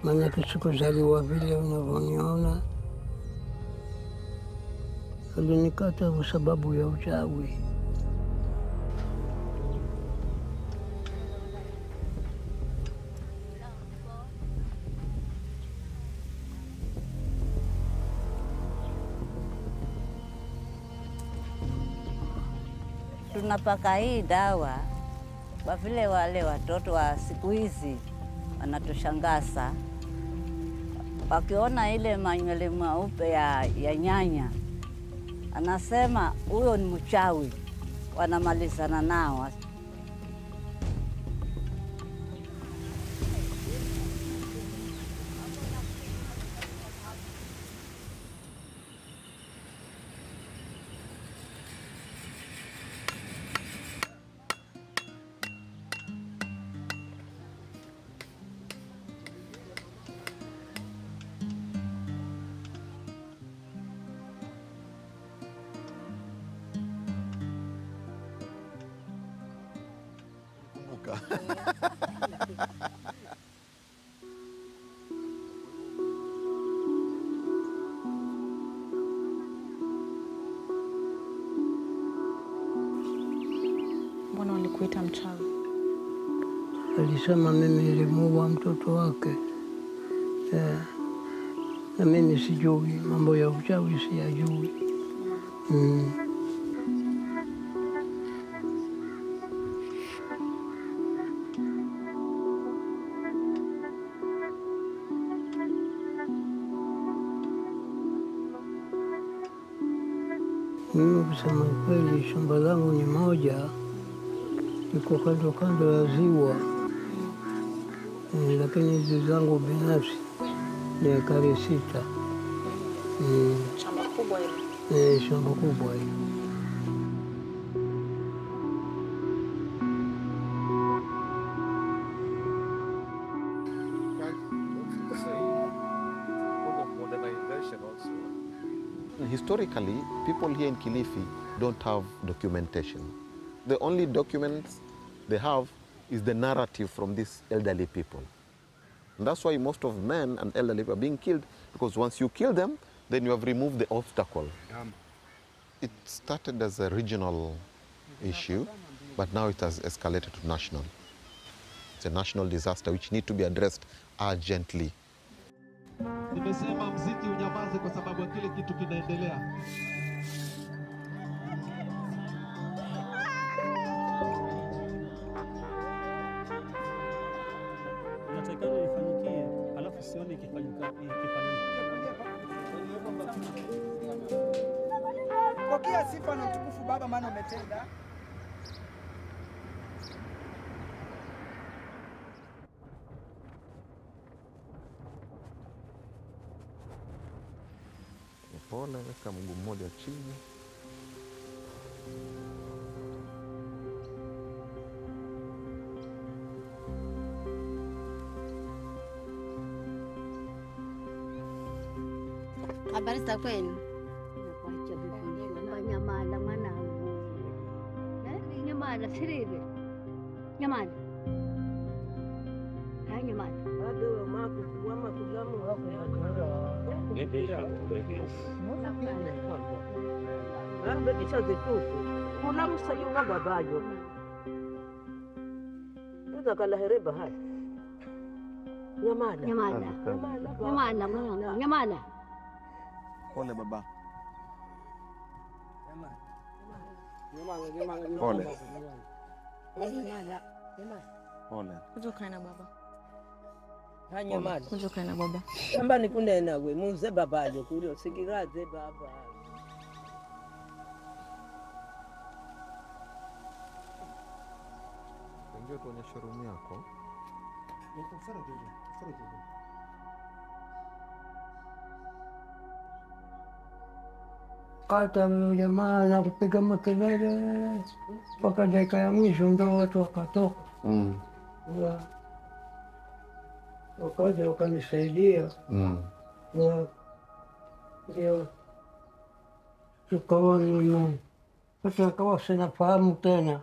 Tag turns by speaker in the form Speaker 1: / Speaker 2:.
Speaker 1: maanake sikuzaliwa vile unavyoniona. Alinikata kwa sababu ya uchawi.
Speaker 2: Tunapaka hii dawa kwa vile wale watoto wa siku hizi wanatushangaza. Wakiona ile manywele meupe ya nyanya, anasema huyo ni mchawi, wanamalizana nao.
Speaker 3: Mbona walikuita mchawi?
Speaker 1: Alisema mimi nilimuua mtoto wake. Na mimi sijui mambo ya uchawi, siyajui. Mimi kusema kweli, shamba langu ni moja, liko kando kando ya ziwa, lakini hizi zangu binafsi ni ekari 6.
Speaker 3: Shamba kubwa hili?
Speaker 1: Shamba kubwa hili.
Speaker 4: Historically, people here in Kilifi don't have documentation. The only documents they have is the narrative from these elderly people. And that's why most of men and elderly are being killed, because once you kill them, then you have removed the obstacle. It started as a regional issue, but now it has escalated to national. It's a national disaster which needs to be addressed urgently.
Speaker 5: Nimesema mziki unyamaze kwa sababu kile kitu kinaendelea.
Speaker 6: Inatakikana ifanyikie, alafu sioni ikifanyika.
Speaker 7: Pokea sifa na utukufu Baba, maana umetenda.
Speaker 4: Pole, weka mguu mmoja chini.
Speaker 8: Habari za kwenu? Nakuacha vizuri. Nyamala mwanangu. Nyamala sirire. Nyamala. Hai nyamala. Bado mama kuama kugamu hapo. Bekisha zitufu. Kula msayuka babayo. Tuza kala hereba hai. Nyamala. Nyamala. Nyamala mwanangu. Nyamala.
Speaker 9: Pole baba.
Speaker 8: Pole.
Speaker 9: Pole.
Speaker 3: Kujoka na baba.
Speaker 8: Hanya mali.
Speaker 3: Kujoka na baba.
Speaker 8: Kamba nikunena we muze babayo kulio sikiraze baba.
Speaker 4: Ndio tuonyeshe room yako.
Speaker 1: Kata huyo jamaa na kupiga makelele mpaka dakika ya mwisho, ndio watu wakatoka. Wakaja wakanisaidia. Ndio tukawa sasa akawa sinafahamu tena.